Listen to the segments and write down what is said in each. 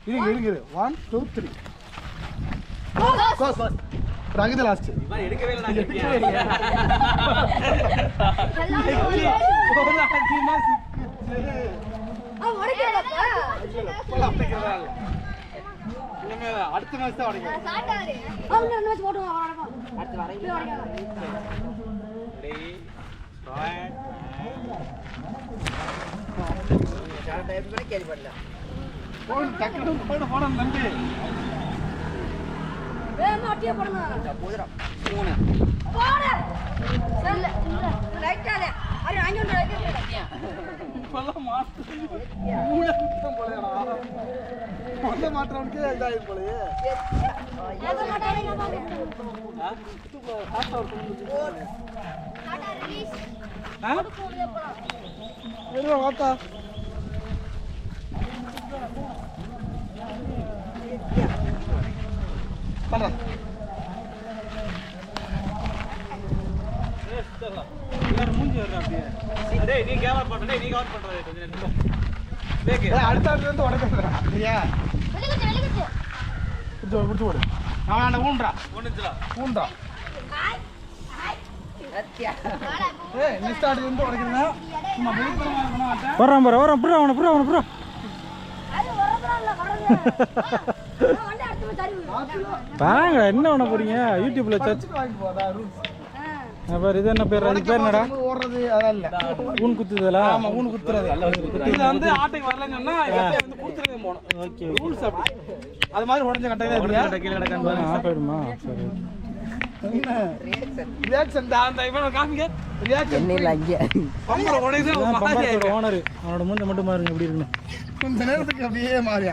இருங்க 1 2 3 கோஸ் ராகித லாஸ்ட் இவன் எடுக்கவே இல்ல நான் எடுக்கவே இல்ல போடா டீமா சிக்கிச்சு உடைக்கலப்பா போல அப்படிங்கறதா இல்லங்க அடுத்த மேட்ச் தான் உடைக்கும் சாட்டாரு அவங்க ரெண்டு மேட்ச் போடுவாங்க அடுத்து வரை ரெடி ஸ்டார்ட் சார் டைப் பண்ணி கேரி பண்ணல போடு டக்கு போடு தம்பி வேமா அட்டியே போடுங்க போடுறா 3 போடு இல்ல ரைட்டால அரே அங்க வந்து ரைட் இப்பெல்லாம் மாத்து மூணு போலடா ஒண்ணே மாற்றவனுக்கு இதாயி போலயே ஏதோ மாட்டானே பாருங்க காஸ்ட் அவர் கொண்டு டாடா ரிலீஸ் போடுங்க போடா ஏறோ வாத்தா பண்றா யார் மூஞ்சி வர்றா அப்படியே டேய் நீ கேவல பண்ற டேய் நீ கவர் பண்ற கொஞ்ச நேரம் பேக் அடுத்த ஆட்ல இருந்து உடைக்கறா சரியா வெளியிட்டு புடிச்சு போடு அவன் ஊன்றா ஊன்றா ஏய் நெக்ஸ்ட் ஆட்ல இருந்து உடைக்கறனா சும்மா வெளிப்பறமா பண்ண மாட்டேன் வரான் புறா அவன புறா அது வரதுல வரது வந்து அடுத்து தருவீங்க பாருங்க என்ன பண்ண போறீங்க யூடியூப்ல சர்ச் வாங்கி போடா ரூல்ஸ் பாரு இது என்ன பேர் அது பேர் என்னடா ஓடுறது அதல்ல ஊன் குத்துதலா ஆமா ஊன் குத்துறது இது வந்து ஆட்டுக்கு வரலன்னு சொன்னா எப்பவும் வந்து குத்துறதே போணும் ஓகே ரூல்ஸ் அப்படி அது மாதிரி உடைஞ்ச கட்டையில கீழ கிடக்கான்னு ஆஃப் ஆயிடுமா சரி ரியாக்ஷன் தான் அந்த இவன காமிங்க ரியாக்ஷன் என்ன இல்ல அங்க பம்பர உடையுது பம்பரத்தோட ஓனர் அவனோட மூஞ்ச மட்டும் பாருங்க எப்படி இருக்குன்னு இந்த நேரத்துக்கு அப்படியே மாறியா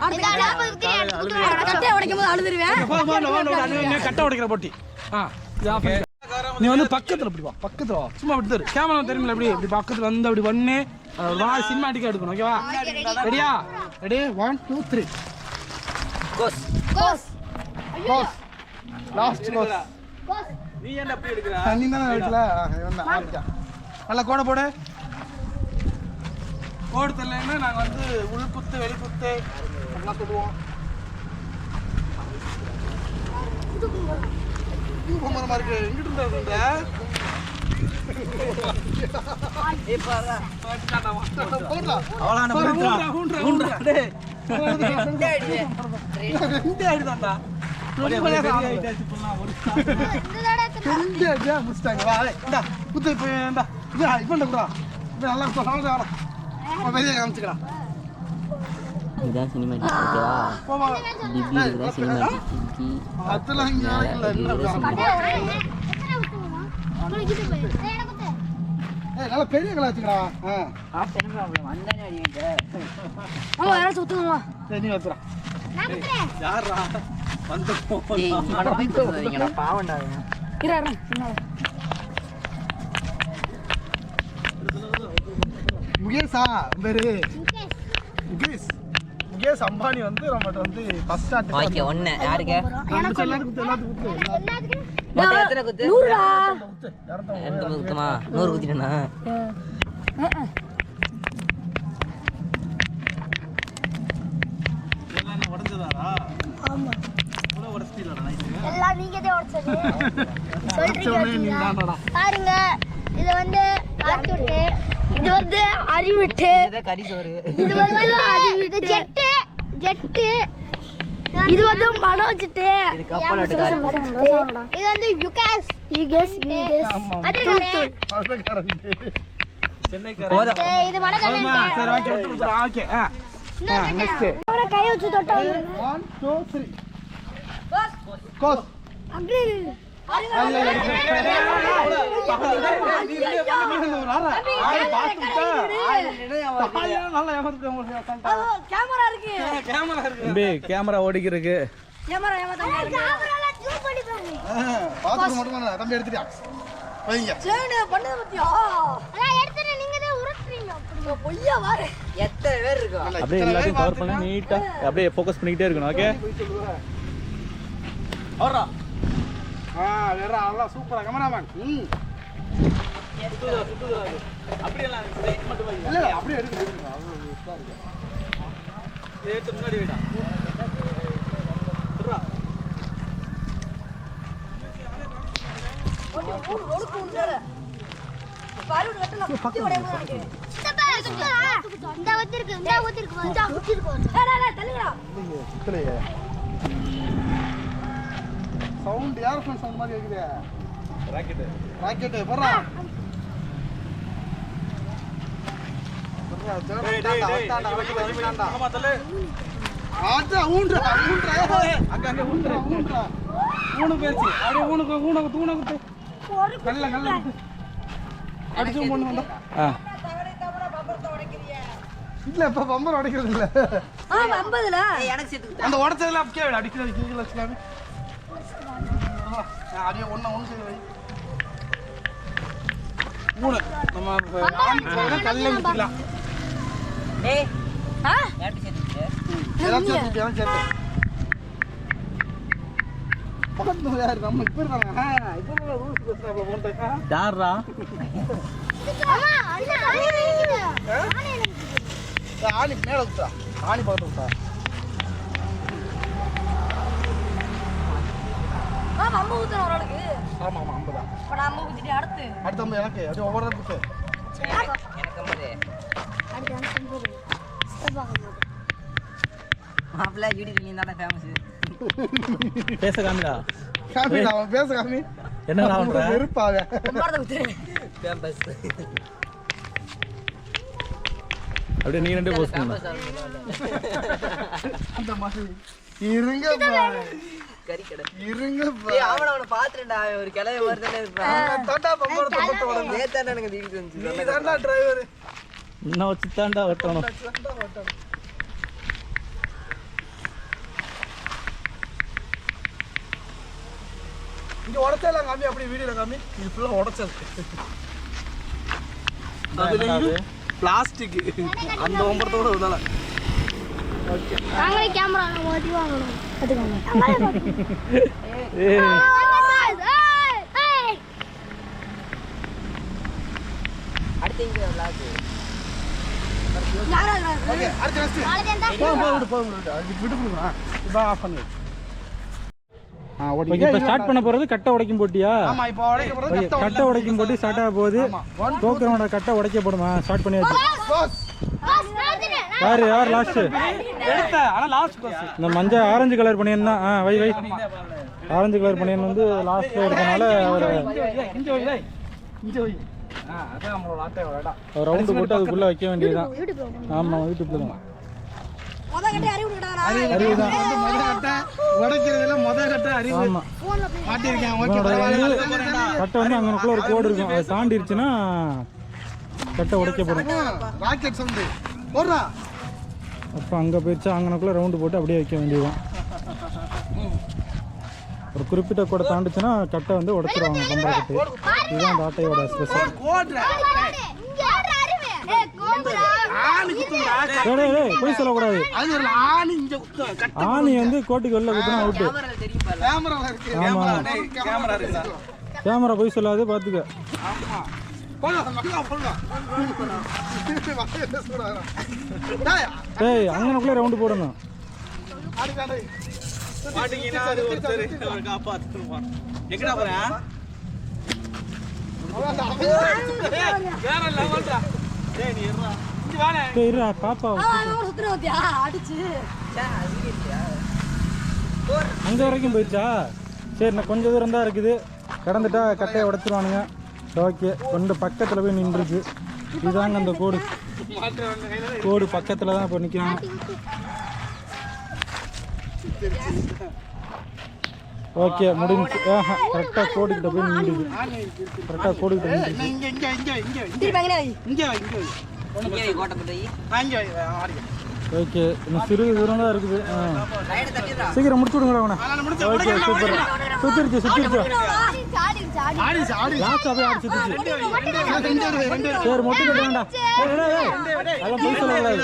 கட்டை உடைக்கும் போது அழுதுருவேன் கட்டை உடைக்கிற போட்டி நீ வந்து பக்கத்துல இப்படி வா பக்கத்துல வா சும்மா அப்படி தரு கேமரா தெரியுமில்ல இப்படி இப்படி பக்கத்துல வந்து அப்படி பண்ணு வா சினிமாட்டிக்கா எடுக்கணும் ஓகேவா ரெடியா ரெடி 1 2 3 கோஸ் கோஸ் கோஸ் லாஸ்ட் கோஸ் கோஸ் நீ என்ன அப்படி எடுக்கற நீ தானே எடுக்கல இவன் தான் ஆரம்பிச்சான் நல்லா கோட போடு கோடு தெரியலன்னா நாங்க வந்து உள் குத்து வெளி குத்து எல்லாம் சொல்லுவோம் பூமரமா இருக்கு எங்கிட்டு இருந்தா ஏய் பாரா போடா அவளான ஊன்றா டேய் ரெண்டே அடி ரெண்டே அடிதான்டா இந்த தடவை ரெண்டே அடியா முடிச்சிட்டாங்க வா இந்தா குத்து இப்போ இந்தா இது இவன்ட குடா இது நல்லா சொல்றாங்க வர அவன் வெளிய காமிச்சுக்கடா இதான் சினிமாட்டிக் ஓகேவா போமா டிபி இருக்குதா சினிமாட்டிக் அதெல்லாம் இங்க இல்ல என்ன ஏய் நல்ல பெரிய கலாச்சுக்கடா ஆப்ஷன் வந்தானே அடிங்க ஆமா யாராச்சும் சுத்துங்கம்மா சரி நீ வச்சுடா நான் குத்துறேன் யாரா வந்து ஏய் இவன போய் குத்துறீங்கடா பாவம்டா இறா முகேஷா பேரு முகேஷ் அம்பானி வந்து நம்மகிட்ட வந்து ஃபர்ஸ்ட் ஸ்டார்ட் ஓகே ஒண்ணு யாருக்கு எல்லாத்துக்கும் குத்து மொத்தம் எத்தனை குத்து 100டா குத்து 2 குத்துமா 100 குத்திட்டேனா எல்லாம் உடைஞ்சதாரா ஆமா கூட உடைச்சிட்டீங்களா நைட்டு எல்லாம் நீங்க தான் உடைச்சது சொல்றீங்க நீதானடா பாருங்க இது வந்து காட்டுட்டு இது வந்து அறிவிட்டு இத கறி சோறு இது வந்து அறிவிட்டு ஜெட்டு இது வந்து மனோஜ்ட்டு இது கப்பலாட்டுக்காரி இது வந்து யுகேஸ் சென்னைக்காரன் இது மனோஜ் சரி ஓகே விட்டுறோம் ஓகே நெக்ஸ்ட் கை வச்சு தொட்டா 1 2 3 கோஸ் அப்படி கேமரா ஓடிக்கிறதுக்கு தம்பி எடுத்துட்டியா எத்தனை பேர் இருக்கா அப்படியே எல்லாத்தையும் கவர் பண்ணி நீட்டா அப்படியே ஃபோக்கஸ் பண்ணிக்கிட்டே இருக்கணும் ஓகே அவரா வேற அவ்வளோ சூப்பரா கேமராமேன் அப்படியெல்லாம் ஸ்ட்ரைட் மட்டும் வை இல்லை அப்படியே எடுத்து எடுத்து முன்னாடி வைடா சவுண்ட் ஏரோப்ளேன் சவுண்ட் மாதிரி இருக்குது. ராக்கெட் போறா. ஆட்டா ஊன்றா அங்க ஊன்றா ஊனு பேச்சு அப்படியே ஊனுக்கு தூணக்கு கல்ல அடிச்சு பொண்ணு வந்தா இல்ல இப்ப பம்பர் உடைக்கிறது இல்ல எனக்கு சேர்த்து அந்த உடைச்சதுல அப்படியே அடிக்கிறது கீழே வச்சுக்கலாமே அப்படியே ஒண்ணு செய்ய வை மூணு நம்ம கல்ல மிதிக்கலாம் ஏய் யார்கிட்ட சேர்த்து எல்லாம் சேர்த்து பக்கத்துல யாரு நம்ம இப்ப இருக்காங்க இப்ப ரூல்ஸ் பேசுறாங்க போன்ட்டு யாரா ஆணி மேல விட்டா ஆணி பக்கத்துல விட்டா ஆமா ஆமா 50 தான் அடுத்து 50 எனக்கு அப்படியே ஒவ்வொரு குத்து எனக்கு மாப்பிள்ள யூடியூப் நீ தானே ஃபேமஸ் பேச காமிடா காமி நான் பேச காமி என்ன பண்ற வெறுப்பாவே ஃபேமஸ் அப்படியே நீ ரெண்டே போஸ்ட் பண்ணு அந்த மாதிரி இருங்க கறி கடை இருங்க ஏய் அவன பாத்துறடா ஒரு கிளைய வரதே இருப்பான் தாத்தா பம்பர் தொட்டு வளங்க நேத்தானே எனக்கு வீடியோ வந்துச்சு நீ தான்டா டிரைவர் இன்னும் வச்சு தாண்டா வெட்டணும் இங்க உடைச்சல காமி அப்படி வீடியோல காமி இது ஃபுல்லா உடைச்சது அதுல இது பிளாஸ்டிக் அந்த ஒம்பரத்தோட இருந்தால ஓகே நாங்களே கேமரா ஓட்டி வாங்கணும் அதுக்காக ஏய் அடுத்து இங்க vlog ஓகே அடுத்து நெக்ஸ்ட் போடு அது விட்டு கொடுங்க இப்போ ஆஃப் பண்ணு ஓகே இப்போ ஸ்டார்ட் பண்ண போறது கட்டை உடைக்கும் போட்டியா ஆமா இப்போ உடைக்க போறது கட்டை உடைக்கும் போட்டி ஸ்டார்ட் ஆக போகுது டோக்கனோட கட்டை உடைக்கப்படுமா ஸ்டார்ட் பண்ணியாச்சு யார் லாஸ்ட் எடுத்த ஆனா லாஸ்ட் கோஸ் இந்த மஞ்சள் ஆரஞ்சு கலர் பனியன் தான் வை ஆரஞ்சு கலர் பனியன் வந்து லாஸ்ட்ல இருக்கனால அவர் இங்க வை அதான் நம்மளோட ஆட்டையோட இடம் ரவுண்டு போட்டு அதுக்குள்ள வைக்க வேண்டியதுதான் ஆமா யூடியூப்ல தான் அறிவு தான் உடைக்கிறதுல முதல் கட்ட அறிவு ஆமா மாட்டிருக்கேன் ஓகே கட்டை வந்து அங்கனக்குள்ள ஒரு கோடு இருக்கும் அதை தாண்டிருச்சுன்னா கட்டை உடைக்கப்படும் ராக்கெட் சவுண்ட் போடுறா அப்போ அங்கே போயிடுச்சா அங்கனக்குள்ள ரவுண்டு போட்டு அப்படியே வைக்க வேண்டியதுதான் ஒரு குறிப்பிட்ட கூட தாண்டிச்சுன்னா கட்டை வந்து உடைச்சிருவாங்க பம்பர கட்டை இதுதான் அந்த ஆட்டையோட ஸ்பெஷல் போடுறா போய் சொல்லக்கூடாது அது ஒரு ஆணி இங்க குத்து கட்ட ஆணி வந்து கோட்டுக்கு வெளில குத்துனா அவுட்டு கேமரா இருக்கு ஆமா கேமரா இருக்குடா கேமரா போய் சொல்லாது பார்த்துக்க ஆமா போடா நல்லா போடா டேய் டேய் அங்கனக்குள்ள ரவுண்டு போடணும் ஆடுடா மாட்டிக்கினா அது ஒருத்தர் காப்பாத்துமா எங்கடா போறேன் வேற லெவல்டா டேய் நீ இருடா இங்க வாடா டேய் இருடா பாப்பா அங்கே வரைக்கும் போயிடுச்சா சரி நான் கொஞ்சம் தூரம் தான் இருக்குது கடந்துட்டா கட்டையை உடைச்சிருவானுங்க ஓகே கொஞ்சம் பக்கத்தில் போய் நின்றுருக்கு இதுதாங்க அந்த கோடு பக்கத்தில் தான் இப்போ நிற்கிறாங்க ஓகே முடிஞ்சு கரெக்டாக கோடுக்கிட்ட போய் நின்றுது கரெக்டாக கோடுக்கிட்ட நின்றுது இங்க இங்க இங்க இங்க இங்க வை கோட்டப்பட்டு இங்க வை ஆடிங்க ஓகே இன்னும் சிறு தூரம் தான் இருக்குது லைட் தட்டிடுறா சீக்கிரம் முடிச்சு விடுங்க அவனை நான் முடிச்ச ஓகே சூப்பர் சுத்திருச்சு ஆடி ஆடி லாஸ்ட் அப்படியே ஆடி சுத்திச்சு ரெண்டு சரி மொட்டை கட்ட வேண்டாம் அதெல்லாம் பொய் சொல்லக்கூடாது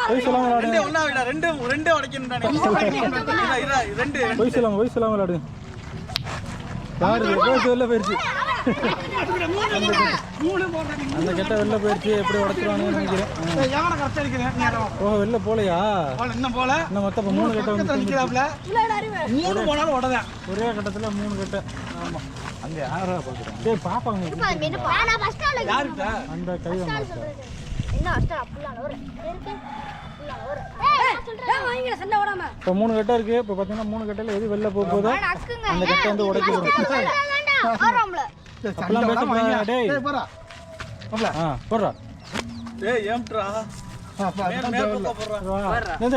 பொய் சொல்லாம விளையாடுங்க ஒண்ணா விடா ரெண்டு உடைக்கணும்டானே ரெண்டு பொய் சொல்லாம விளையாடுங்க யாரு வெளில போயிடுச்சு அந்த கெட்ட வெளில போயிடுச்சு எப்படி உடச்சிருவானுன்னு நினைக்கிறேன் எவனை கரெக்டா இருக்கிறேன் நேரம் ஓ வெளில போலையா இன்னும் போல இன்னும் மொத்தம் 3 கெட்ட வந்து நிக்கிறாப்ல 3 போனாலும் உடனே ஒரே கட்டத்தில் 3 கெட்ட ஆமாம் அங்க யாரா பாக்குறோம்? டேய் பாப்பாங்க. நான் ஃபர்ஸ்ட் ஆளு. யாருடா? அந்த கை என்ன ஃபர்ஸ்ட் ஆளு புள்ள வர. இருக்கு. புள்ள வர. ஏய் வாங்கிற சண்டை ஓடாம. இப்போ 3 கட்டை இருக்கு. இப்போ பாத்தீங்கன்னா 3 கட்டையில எது வெளில போக போதோ அந்த கட்டை வந்து உடைச்சு போடும். ஆறாம்ல. அப்பலாம் பேசக்கூடாது. டேய் போறா போடுறா. டேய் ஏம்ட்ரா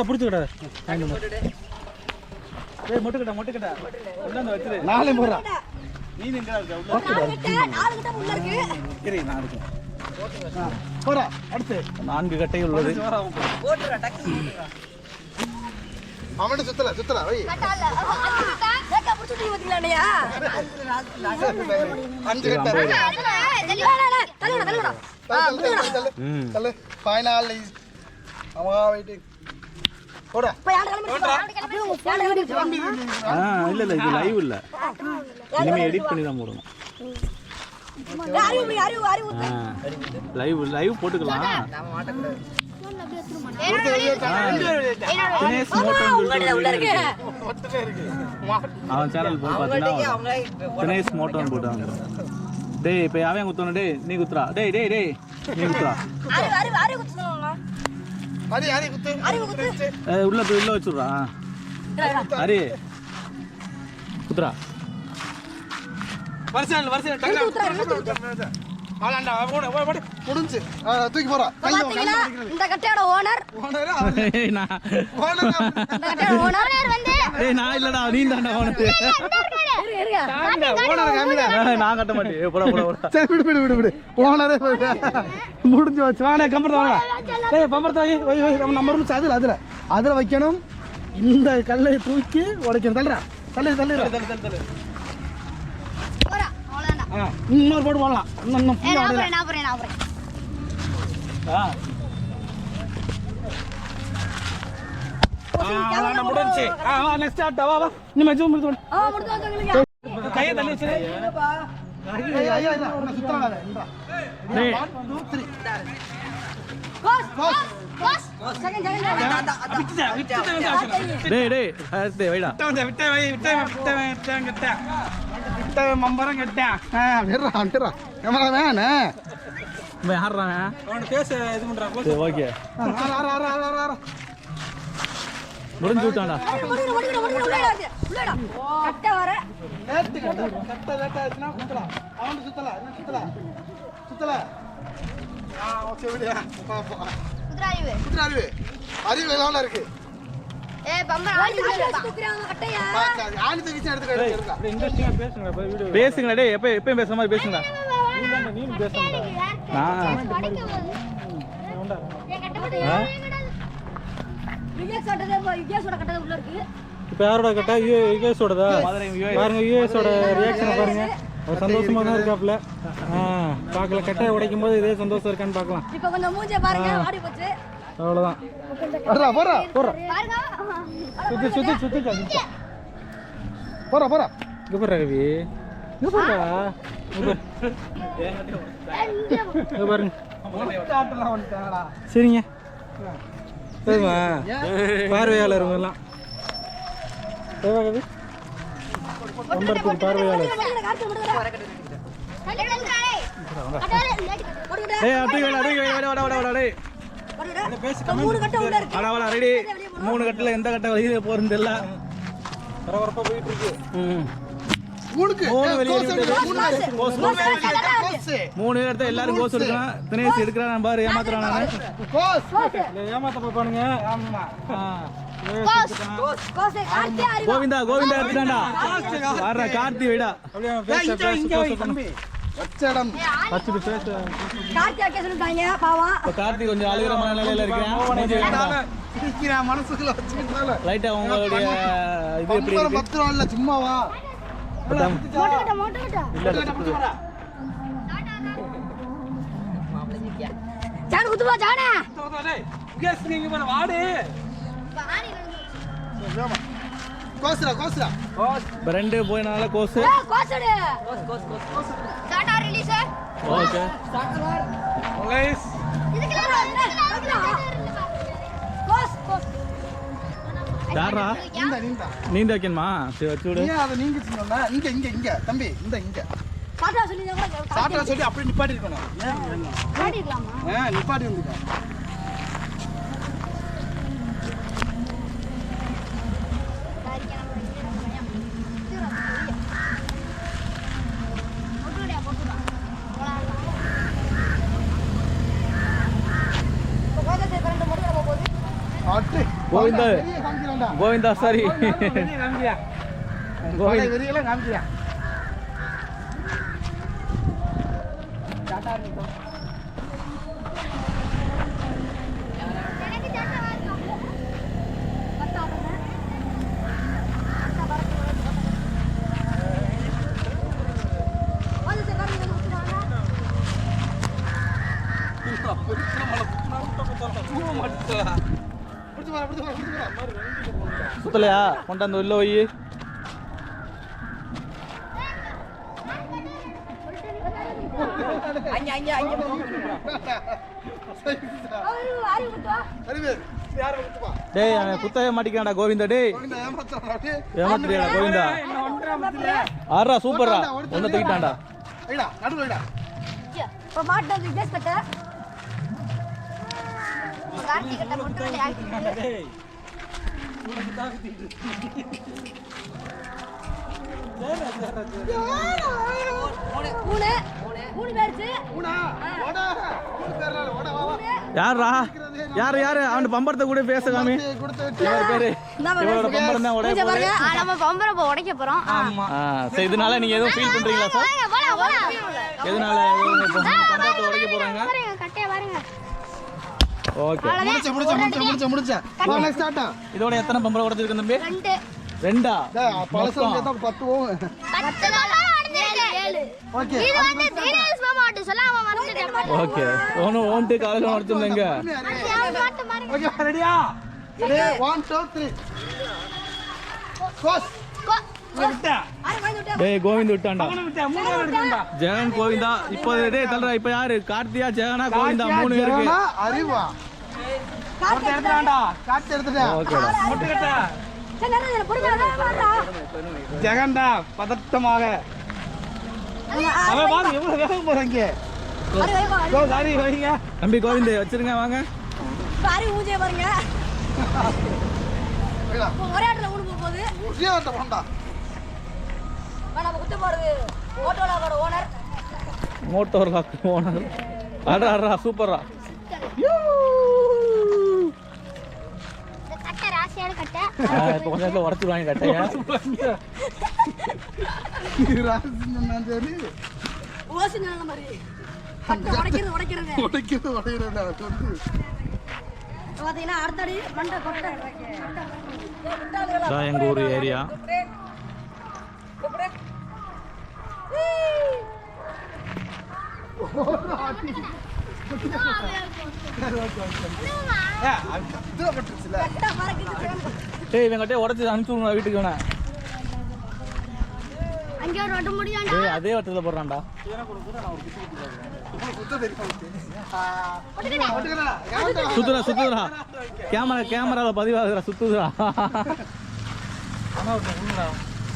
பிடிச்சிக்கிட்ட டேய் மொட்டுக்கடா உள்ளாந்து வச்சிரு நாளே போறா நீ எங்க இருக்க நாலு கிட்ட உள்ள இருக்கு. சரி நான் இருக்கேன் போறா அடுத்து 4 கட்டை உள்ளது. போட்டுறா டக்கு போட்டுறா. அவன சுத்தல வை கட்டால. கேக்க புடிச்சிட்டு வந்துட்டீங்களா? 5 கட்ட தள்ளுடா. தள்ளு ஃபைனல் அம்மா வெயிட்டிங் போடா போய் ஆட கிளம்பி இல்ல இது லைவ் இல்ல. இனிமே எடிட் பண்ணி தான் போடணும். லைவ் போட்டுக்கலாம். நாம மாட்டக்கூடாது. தினேஷ் மோட்டோன்னு சொல்லிட்டு அவன் சேனல் போய் பார்த்தீங்கன்னா அவங்களே தினேஷ் மோட்டோன்னு போட்டாங்க. டேய் இப்போ அவன் குத்தணும். டேய் நீ குத்துறா. டேய் நீ குத்துறா. அரி குத்து உள்ள போய் உள்ள வச்சுடுறா. அரி குத்துறா. வருஷம் டக்கு ஆளாண்டா ஓடு முடிஞ்சு தூக்கி போறா இந்த கட்டையோட ஓனர் நான் இல்லடா நீ தான்டா ஓனர். நான் கட்ட மாட்டேன். போட விடு ஓனரே முடிஞ்சு வச்சு வாடா கம்பரத்தை வாங்க டேய் பம்பரத்தை வை நம்ம ரூம் அதுல வைக்கணும். இந்த கல்லை தூக்கி உடைக்கணும். தள்ளு இன்னொரு போட்டு போடலாம். முடிஞ்சு நெக்ஸ்ட் ஆட்டா வா நீ மெஜூம் கையை தள்ளி வச்சு மம்பரம் கட்டேன் முடிஞ்சு விட்டாண்டா. இருக்கு பேசுங்க டேய். எப்பயும் பேசுற மாதிரி பேசுங்க. இப்போ யாரோட கட்டா? யுஎஸோடதா? பாருங்க யுஎஸோட ரியாக்ஷனை பாருங்க. அவர் சந்தோஷமா தான் இருக்காப்ல. பார்க்கல கட்டையை உடைக்கும் போது இதே சந்தோஷம் இருக்கான்னு பார்க்கலாம். இப்போ கொஞ்சம் மூஞ்சே பாருங்க ஆடி போச்சு. அவ்வளோதான். போறா இங்க போற ரவி. இங்க போறா. இங்க பாருங்க. சரிங்க. சரிமா பார்வையாளர் எல்லாம் பார்வையாளர். ரெடி 3 கட்டில எந்த கட்டை வெளியே போறது இல்ல. பரபரப்பா போயிட்டு இருக்கு. 3 இடத்துல எல்லாரும் கோஸ் எடுக்கலாம். தினேஷ் எடுக்கிறான் பாரு. ஏமாத்துறான். ஏமாத்த பாப்பானுங்க. கோவிந்தா எடுத்துட்டான்டா. வர்ற கார்த்தி வைடா. கார்த்தி கொஞ்சம் அழுகிற மனநிலையில இருக்கேன். மனசுக்குள்ள லைட்டா உங்களுடைய இது எப்படி இருக்கு? 10 ரூபா இல்ல சும்மாவா ஜான குத்துவா ஜான கேஸ் நீங்க போற வாடு கோஸ்ரா ரெண்டு போயனால கோஸ் கோஸ்டு கோஸ் ஸ்டார்ட் ஆர் ரிலீஸ் ஓகே ரிலீஸ் இதுக்கு கோஸ் யாரா நீந்த வைக்கணுமா? சரி வச்சு விடு. நீ அதை நீங்க சொன்னா இங்க தம்பி இங்க சாட்டா சொல்லி தான் கூட சாப்பிட்டா சொல்லி அப்படியே நிப்பாட்டி இருக்கணும். காட்டிடலாமா? நிப்பாட்டி வந்துக்க. கோவிந்தா கோவிந்தா சாரி வெறியெல்லாம் காமிக்கிறியா? சுத்தலையா? கொண்டாந்து உள்ள போய் டேய் அவன் குத்தவே மாட்டிக்கான்டா கோவிந்தா. டேய் ஏமாத்துறியாடா கோவிந்தா? ஆறா சூப்பர்ரா, ஒன்ன தூக்கிட்டான்டா. இப்போ மாட்டது கேஸ் கட்ட கார்த்தி கட்ட மட்டும் ஆக்டிவிட்டி மூணு பேருச்சு. யாரா யாரு யாரு அவன் பம்பரத்தை கூட பேச காமி. பேரு இவரோட பம்பரம் தான் உடைய போகுது. நம்ம பம்பரம் உடைக்க போறோம். சரி இதனால நீங்க எதுவும் ஃபீல் பண்றீங்களா சார்? எதனால பம்பரத்தை உடைக்க போறாங்க? கட்டைய பாருங்க. ஓகே முடிச்ச இதோட எத்தனை பம்பரம் உடைச்சிருக்கு தம்பி? 2 ரெண்டா? பழசம் 10 ஓம். 10 நாளா அடிச்சிருக்கு. ஓகே இது வந்து சீரியஸ் மாமாட்ட சொல்லாம மறந்துட்டேன். ஓகே ஓன்ட்டு காலையில உடைச்சிருந்தீங்க. ஓகே ரெடியா? 1 2 3 கோஸ் டேய் கோவிந்த் விட்டான்டா. ஜெகன் கோவிந்தா. இப்போ டேய் தல்றா. இப்போ யாரு? கார்த்தியா ஜெகனா கோவிந்தா 3 பேருக்கு. அறிவா கார்த்தி எடுத்துறான்டா. கார்த்தி எடுத்துடா. ஓகேடா. முட்டு கட்ட. சரி நேரா பொறுமையா வாடா. ஜெகன்டா பதட்டமாக. அவன் பாரு எவ்வளவு வேகம் போறாங்க. கோ சாரி வைங்க. தம்பி கோவிந்த் வச்சிருங்க வாங்க. பாரு ஊஞ்சே பாருங்க. ஒரே ஆட்டல ஊடு போகுது. ஒரே ஆட்ட போண்டா. நம்ம குத்து போறது ஓட்டோலாவோட ஓனர். மோட்டோர் லாக் ஓனர். அடா அடா சூப்பரா. இந்த கட்டை ராசியான கட்டை. இப்போ கொஞ்ச நேரத்துல உடைச்சிடுவாங்க கட்டைய. ராசினா சரி. ஓசினால மாதிரி. கட்டை உடைக்கிறது. பாத்தீங்கன்னா அடுத்தடி மண்டை கொட்டை. இதான் எங்க ஊர் ஏரியா. டேய் இவங்கிட்ட உடைச்சு அனுப்பிச்சு வீட்டுக்கு வேணா. அங்க ஒரு ஓட்ட முடியாண்டா. டேய் அதே வட்டத்துல போடுறான்டா. சுத்துறா சுத்துறா. கேமரால பதிவாகுறா சுத்துறா.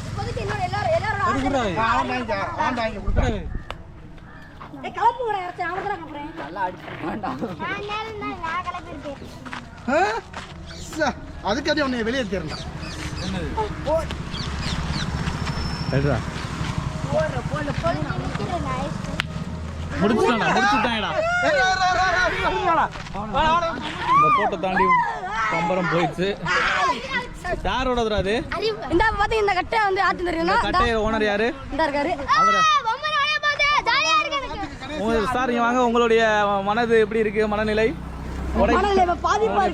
இப்போதைக்கு இன்னொரு எல்லாரும் கலப்பு கூட இறச்சி அவன் தான் கப்புறேன். நல்லா அடிச்சு வேண்டாம். நான் கலப்பு இருக்கேன். அதுக்காக உன்னை வெளியே தேர்ந்தா. எடுடா. முடிச்சுட்டாங்கடா. இந்த போட்டோ தாண்டி பம்பரம் போயிடுச்சு. யாரோடதுடா அது? இந்த பாத்தீங்க இந்த கட்டை வந்து ஆட்டு தெரியுமா? கட்டைய ஓனர் யாரு? இந்த இருக்காரு. அவரா? பொம்மை நாளே பாத்து ஜாலியா இருக்கு. சார் இங்க வாங்க. உங்களுடைய மனது எப்படி இருக்கு? மனநிலை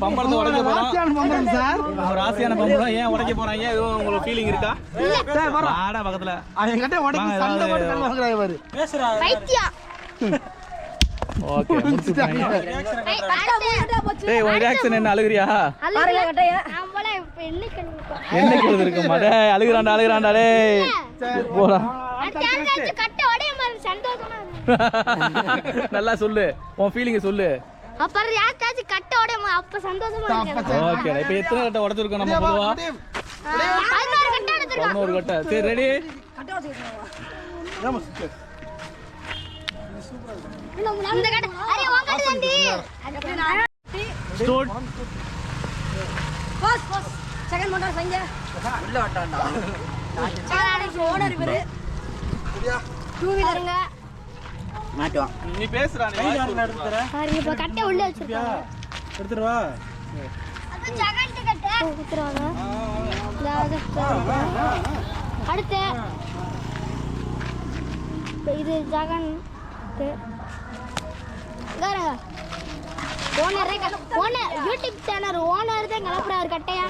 பம்பரத்தை உடைக்க போறோம் சார். ஒரு ராசியான பம்பரம் ஏன் உடைக்க போறாங்க? எதுவும் உங்களுக்கு ஃபீலிங் இருக்கா? ஆடா பக்கத்துல என்கிட்ட உடைக்க சண்டை போட்டு கல்வாங்கறாய் பாரு. பேசுறா. பைத்தியா. ஓகே முடிச்சிட்டாங்க. டேய் உன் ரியாக்ஷன் என்ன? அழுகுறியா? அழுகுற கட்டைய. நான் போல என்னைக்கு என்னைக்கு இருக்குமா? டேய் அழுகுறான்டா டேய். போடா. கட்டை உடைய மாதிரி சந்தோஷமா நல்லா சொல்லு. உன் ஃபீலிங் சொல்லு. அப்புறம் யாருக்காச்சும் கட்ட உடையுமா அப்ப சந்தோஷமா இருக்கு. ஓகே இப்போ எத்தனை கட்டை உடைச்சிருக்கோம் நம்ம பொதுவா 11 கட்ட எடுத்துருக்கோம். 11 கட்டை. சரி ரெடி இந்த கட்ட அரே உன் கட்ட தாண்டி ஸ்டார்ட். பாஸ் செகண்ட் மோட்டார் சங்க உள்ள வட்டான்டா. ஓனர் இவரு டூ வீலருங்க மாட்டுவான். நீ பேசுறா நீ பாருங்க இப்ப கட்டை உள்ள வச்சிருக்காங்க. எடுத்துட்டு வா. அது செகண்ட் கட்டை குத்துறாங்க. அடுத்து இது Jagan owner YouTube channel owner தான் கிளப்புறாரு கட்டையா.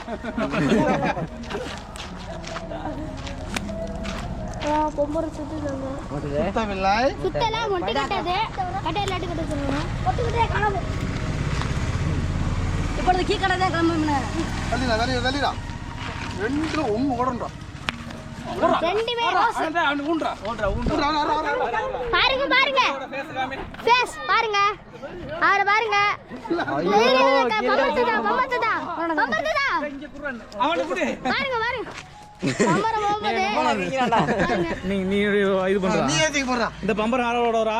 பொம்பரை சுத்தலாம் மொட்டை கட்டாது கட்டை இல்லாட்டி கட்ட சொல்லுங்க. மொட்டை கட்டையா கிளம்பு. இப்பொழுது கீ கடை தான் கிளம்புங்க. ரெண்டு பேரும் ஊன்றா பாருங்க பாருங்க ஃபேஸ் பாருங்க அவரை பாருங்க. பம்பத்துதா அவனுக்கு புடி பாருங்க பாருங்க பம்பர நீ இது பண்ற. இந்த பம்பர் யாரோட வரா?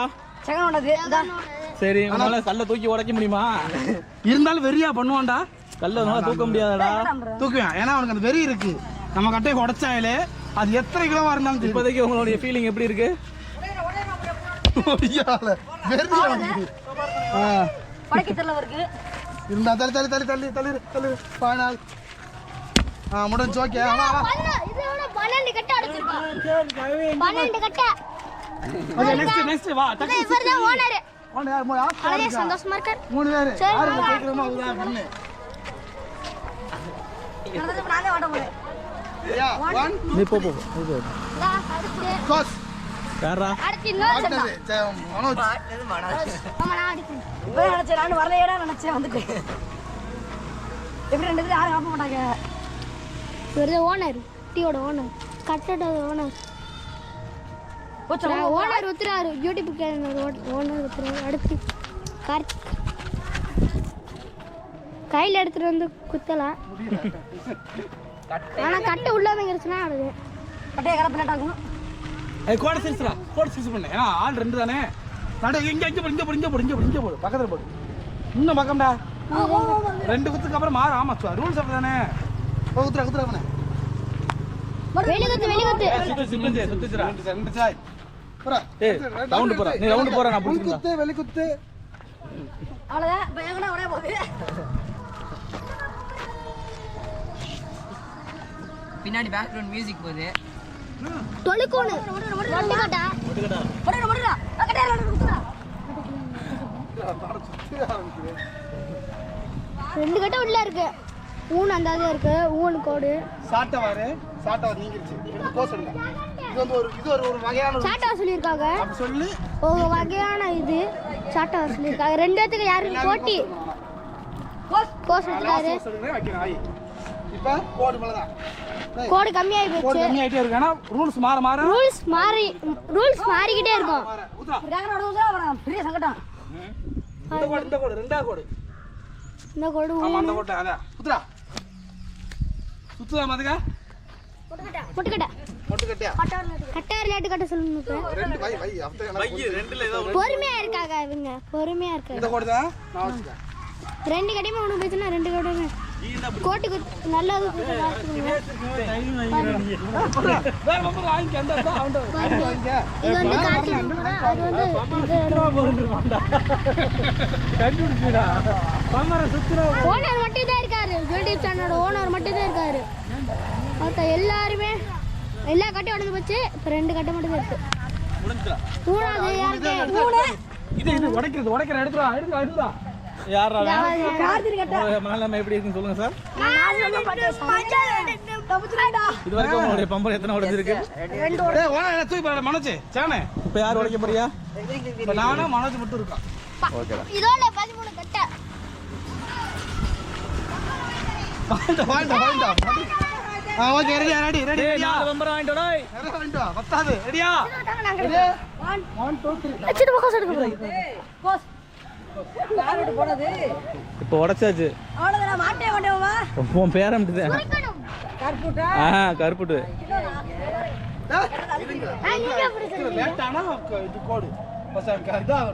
சரி உன்னால கல்ல தூக்கி உடைக்க முடியுமா? இருந்தாலும் வெறியா பண்ணுவான்டா. கல்ல உன்னால தூக்க முடியாதடா. தூக்குவேன் ஏன்னா அவனுக்கு அந்த வெறி இருக்கு. நம்ம கட்டையை உடைச்சாலே அது எத்தனை கிலோவா இருந்தாலும் தெரியும். இப்போதைக்கு உங்களுடைய ஃபீலிங் எப்படி இருக்கு? இருந்தா தள்ளி தள்ளி தள்ளி தள்ளி தள்ளி தள்ளி பானால் முடிஞ்சு. ஓகே இதோட 12 கட்டை அடிச்சிருக்கோம். 12 கட்டை. நெக்ஸ்ட் வா இவர்தான் ஓனர். அழகே சந்தோஷமா இருக்கார். 3 பேரு யாரு கேக்குறோமோ அதுதான் பண்ணு. நானே ஓட போறேன். யா 1 நீ போ போ. அடுத்து கோஸ் யாரா? அடுத்து இன்னொரு சட்டம். மனோஜ் மாட்டுனது மனோஜ். ஆமா நான் அடிக்கிறேன். இப்போ நினைச்சேன் நான் வரலையேடா நினைச்சேன் வந்துட்டேன். எப்படி ரெண்டு பேரும் யாரும் காப்ப மாட்டாங்க. இவர்தான் ஓனர் டீயோட ஓனர் கட்டோட ஓனர். ஓனர் ஒத்துறாரு யூடியூப் சேனல் ஓனர் ஒத்துறாரு. அடுத்து கார்த்திக் கையில் எடுத்துட்டு வந்து குத்தலாம். ஆனா கட்டை உள்ள வந்துருச்சுன்னா அது கட்டையை கடப்பினாட்டாங்க. கோட சில்ஸ்ரா கோட சில்ஸ் பண்ணு. ஏன்னா ஆள் 2 தானே. நடு இங்க போடு பக்கத்துல போடு. இன்னும் பக்கம்டா. 2 குத்துக்கு அப்புறம் மாறு. ஆமா ரூல்ஸ் அப்படிதானே. குத்துறா பண்ணு. வெளிகுத்து சுத்துச்சுடா. 2 சாய் போடா. ஏய் ரவுண்ட் போறா. நீ ரவுண்ட் போறா நான் புடிச்சிக்கலாம். குத்து வெளி குத்து. அவ்வளவுதான் இப்போ எங்கனா ஒரே போகுது. பின்னாடி பேக்ரவுண்ட் மியூசிக் போகுது. தொழுக்கோணு ரெண்டு கட்டா போடுடா கட்டையில குத்துடா. 2 கட்டை உள்ள இருக்கு. ஊன் அந்தாது இருக்கு. ஊன் கோடு சாட்டை வாரு நீங்கிருச்சு. எடுத்து போஸ் எடுங்க. இது ஒரு வகையான சாட்டா சொல்லியிருக்காங்க. அப்படி சொல்லி ஒரு வகையான இது சாட்டா சொல்லியிருக்காங்க. 2 பேத்துக்கு யாரு போட்டி கோஸ் எடுத்துக்காரு. சொல்லுங்க வைக்கணும். ஆயி இப்போ கோடு மேலதான். கோடு கம்மியாகி கோடு போச்சு. கம்மியாயிட்டே இருக்கு. ஏன்னா ரூல்ஸ் மாற ரூல்ஸ் மாறிக்கிட்டே இருக்கும். ஊத்துறா. பெரிய சங்கடம். இந்த கோடு ரெண்டாவது கோடு. இந்த கோடு ஆமா அந்த கோட்டை அதான் ஊத்துறா. சுத்துதா மாதுங்க. முட்டுக்கட்டை கட்டை ரிலேட்டு கட்ட சொல்லுங்க. இப்ப 2 வை அப்படியே ரெண்டுல ஏதோ பொறுமையா இருக்காங்க இவங்க. பொறுமையா இருக்காங்க. இந்த கோடு தான் நான் வச்சுட்டேன். 2 கடையுமே ஒன்று போச்சுன்னா 2 கடையுமே கோட்டுக்கு நல்லது வேற பம்பர் வாங்கிக்க. அந்த அவன்ட வாங்கிக்க. இது வந்து காட்சி அது வந்து கண்டுபிடிச்சுடா. பம்பர சுத்துறா. ஓனர் மட்டும் தான் இருக்காரு. யூடியூப் சேனலோட ஓனர் மட்டும் தான் இருக்காரு. மற்ற எல்லாருமே எல்லா கட்டையும் உடஞ்சு போச்சு. இப்போ 2 கட்டை மட்டும் தான் இருக்கு. மூணாவது யாருக்கு? இது உடைக்கிற எடுத்துடா. யாரா? கார்த்திக் கட்டை. மனநிலைமை எப்படி இருக்குன்னு சொல்லுங்க சார். தப்பிச்சுடா. இது வரைக்கும் உங்களுடைய பம்பர் எத்தனை உடைஞ்சிருக்கு? டேய் ஓனா தூக்கி பாரு மனோஜ். சேனே. இப்போ யார் உடைக்க போறியா? இப்ப நானா மனோஜ் மட்டும் இருக்கா. ஓகேடா. இதோட 13 கட்டை. வாண்டா. Okay ready. டேய் 4 பம்பர் வாங்கிட்டு டேய். வாண்டா. பத்தாது. ரெடியா? 1 2 3. வச்சிட்டு பக்கம் எடுக்க போறேன். கோஸ் போனது இப்போ உடைச்சாச்சு. அவ்வளவுதான் மாட்டே மாட்டேவா உன் பேரம்பிட்டுதான். கருப்புட்டா கருப்புட்டு. லேட்டானா இது கோடு பசங்க இதான்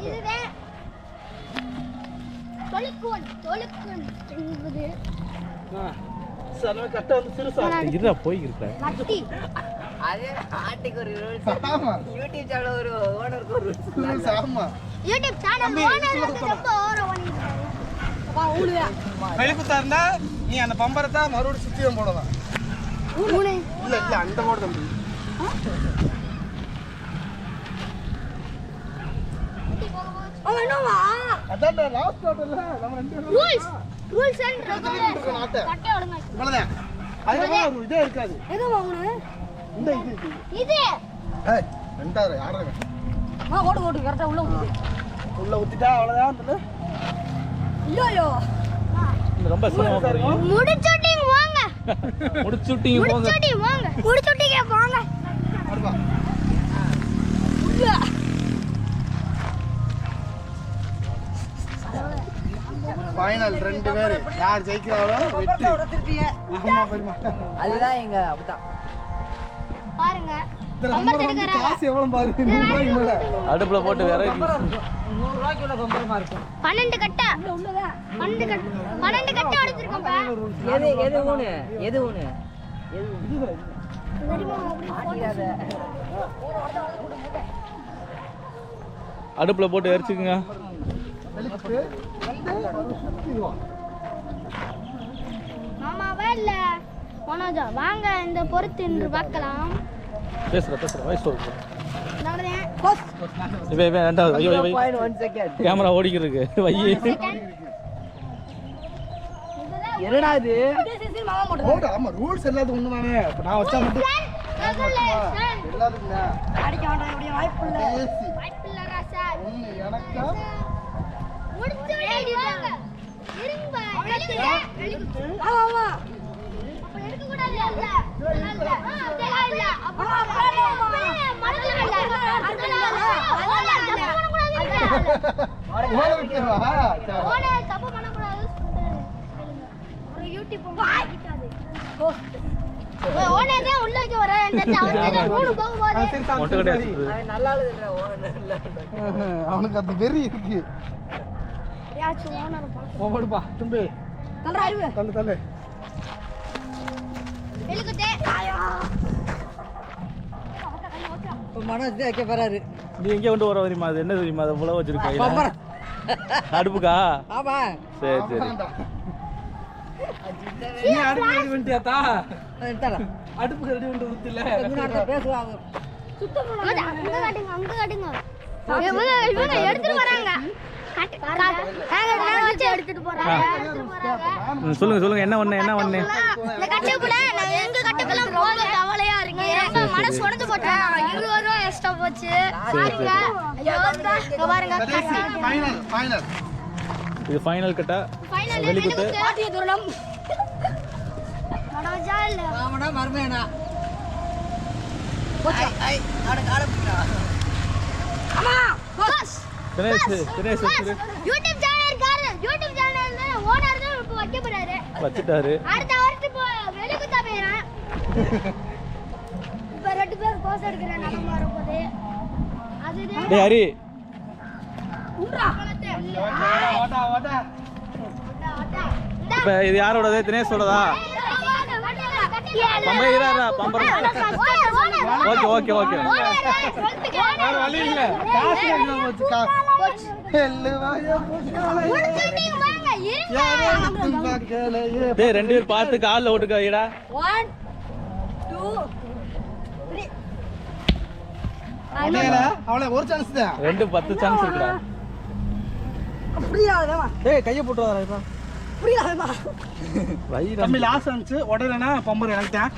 கட்ட வந்து சிறுசா இருடா போய்க்கிருக்க. அதே ஆட்டுக்கு ஒரு ரூல்ஸ், யூடியூப் சேனல் ஒரு ஓனருக்கு ஒரு ரூல்ஸ். ஆமா யூடியூப் சேனல் ஓனர் வந்து ரொம்ப ஓவரா பண்ணிட்டாரு. அப்பா ஊளுவே. வெளிப்புத்தா இருந்தா நீ அந்த பம்பரை தான் மறுபடியும் சுத்தியும் போடலாம். ஊளே. இல்ல இல்ல அந்த மோட தம்பி. அவ என்னவா? அதான் லாஸ்ட் ஆட்டல நம்ம ரெண்டு பேரும் ரூல்ஸ் அண்ட் ரெகுலேஷன். கட்டை ஒழுங்கா. இவ்வளவுதான். அதுக்கப்புறம் ஒரு இதே இருக்காது. எது வாங்குன? இந்த இது ஏய் ரெண்டாயிரம் யாரங்க ஓடு கரெக்டா உள்ள ஊத்து. உள்ள ஊத்திட்டா அவ்வளவுதான் சொல்லு. ஐயோ ரொம்ப சிரமமா போறீங்க. முடிச்சுட்டீங்க வாங்க. முடிச்சுட்டீங்க போங்க. முடிச்சுட்டீங்க வாங்க. முடிச்சுட்டீங்க வாங்க. அடுவா ஃபைனல் ரெண்டு பேர் யார் ஜெயிக்கிறாங்களோ வெற்றி. உடைச்சிருப்பீங்க. ஆமா பெரியமா. அதுதான் எங்க அப்படிதான். பாருங்க. இந்த நம்பர் வந்து காசு எவ்வளவு பாருங்க. 100 ரூபாய்க்கு மேல. அடுப்புல போட்டு வேற 100 ரூபாய்க்கு உள்ள பம்பரமா இருக்கும். 12 கட்டை. 12 கட்டை உடைச்சிருக்கோம்பா. எது ஊனு? எது ஊனு? அடுப்புல போட்டு எரிச்சுக்குங்க. வெளிப்பு வந்து சுத்திடுவோம். மாமாவா இல்ல மனோஜா வாங்க இந்த பொறுத்து இன்று பார்க்கலாம். பேசுற வாய்ஸ் சொல்லுங்க. நல்லதே. இவன் ரெண்டாவது. ஐயோ 1 செகண்ட். கேமரா ஓடிக்கிட்டு இருக்கு. வையே. என்னடா இது? மாமா போட்டு ஓடு ஆமா ரூல்ஸ் எல்லாத்துக்கும் ஒண்ணுதானே. இப்ப நான் வச்சா மட்டும் எல்லாத்துக்கும் அடிக்க வேண்டாம். அப்படியே வாய்ப்பு இல்ல. பேசி வாய்ப்பில்ல ராசா. ஒண்ணு எனக்கா முடிச்சு விடுங்க. இருங்க. வெளிக்கு. ஆமா அப்ப எடுக்க கூடாது. இல்ல. அதெல்லாம் இல்ல. அப்ப மனசுல இல்ல. அதெல்லாம் ஓட விட்டுவா. ஓனே தப்பு பண்ண கூடாது. ஒரு யூடியூப் வாங்கிட்டாது. ஓனே தான் உள்ள வைக்க வர இந்த அவர்கிட்ட மூணு போகும்போது மொட்டை கட்டி அவன் நல்லா எழுதுற ஓனர். அவனுக்கு அந்த வெறி இருக்கு. யாச்சும் ஓனர் பாக்க. ஓடுப்பா தும்பி நல்லா அறிவு. தள்ளு வெளிக்குதே. மனோஜ் வைக்க போறாரு. நீ எங்க கொண்டு வர தெரியுமா? அது என்ன தெரியுமா? அதை புல வச்சிருக்க அடுப்புக்கா? ஆமா. சரி நீ அடுப்பு ரெடி பண்ணிட்டியாத்தா? எடுத்தால. அடுப்புக்கு ரெடி பண்ணிட்டு ஊத்துல. முன்னாடி பேசுவாங்க. அங்க காட்டுங்க. இவங்க எடுத்துட்டு வராங்க. வச்சு எடுத்துட்டு போறாங்க. சொல்லுங்க என்ன ஒண்ணு இந்த கட்டுக்குள்ள நான் எங்க கட்டுக்குள்ள ரொம்ப கவலையா இருக்கு. ரொம்ப மனசு உடைஞ்சு போட்டேன். 20 ரூபா எக்ஸ்ட்ரா போச்சு. பாருங்க. ஐயோ இங்க பாருங்க. ஃபைனல் இது ஃபைனல் கட்டா. ஃபைனல் வெளிக்குத்து. பாட்டிய தூரம். மனோஜா இல்ல. மாமனா மர்மேனா. ஐ அட ஆரம்பிடா. அம்மா பாஸ். தினேஷ் யூடியூப் சேனல் இருக்காரு. யூடியூப் சேனல்ல ஓனர் தான் இப்ப வைக்க போறாரு. வச்சிட்டாரு. அடுத்த வருஷம் வெளிக்குத்தா போறேன். இப்ப ரெண்டு பேர் கோஸ் எடுக்கறேன் நம்ம வரும்போது. அதுதான் டேய் ஹரி. உண்டா. ஓடா இப்போ இது யாரோடது? தினேஷோடதா? பம்பர் ஓகே வேற வழி இல்ல. காசு என்ன போச்சு காசு. எல்லுவாயா போச்சாலே. யாரோ பார்க்கலையே. டேய் ரெண்டு பேர் பார்த்து கால்ல ஓட்டுக்காதீடா. 1 2 3. அவளை ஒரு சான்ஸ் தான். 10 சான்ஸ் இருக்குடா. புரியாதமா. டேய் கைய போட்டு வரடா இப்ப. புரியாதமா. வைடா. தம்பி லாஸ்ட் சான்ஸ் உடனேனா பம்பர் எனக்கு தான்.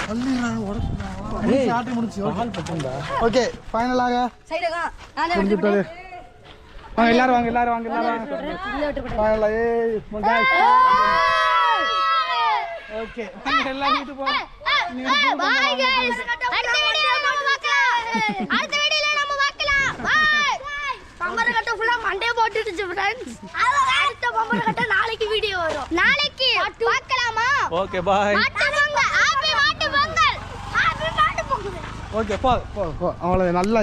கல் அல்லிரா உடச்சுடா. டேய் ஆட்டி முடிச்சு. கால் பட்டுடா. ஓகே ஃபைனலாக சைடுங்க. நான் முடிஞ்சிட்டது. வாங்க எல்லாரும் வாங்க. ஃபைனலா ஏய் மகாய். ஓகே எல்லாரும் வீட்டுக்கு போங்க. பாய் गाइस அடுத்த வீடியோல நம்ம பார்க்கலாம். பம்பர கட்ட ஃபுல்லா மண்டே போட்டுடுச்சு ஃப்ரெண்ட்ஸ். அடுத்த பம்பர கட்ட நாளைக்கு வீடியோ வரும். நாளைக்கு பார்க்கலாமா? Okay bye. மாட்டு பொங்கல். ஹாப்பி மாட்டு பொங்கல். ஹாப்பி மாட்டு பொங்கல். ஓகே போ அவ்வளோ நல்லா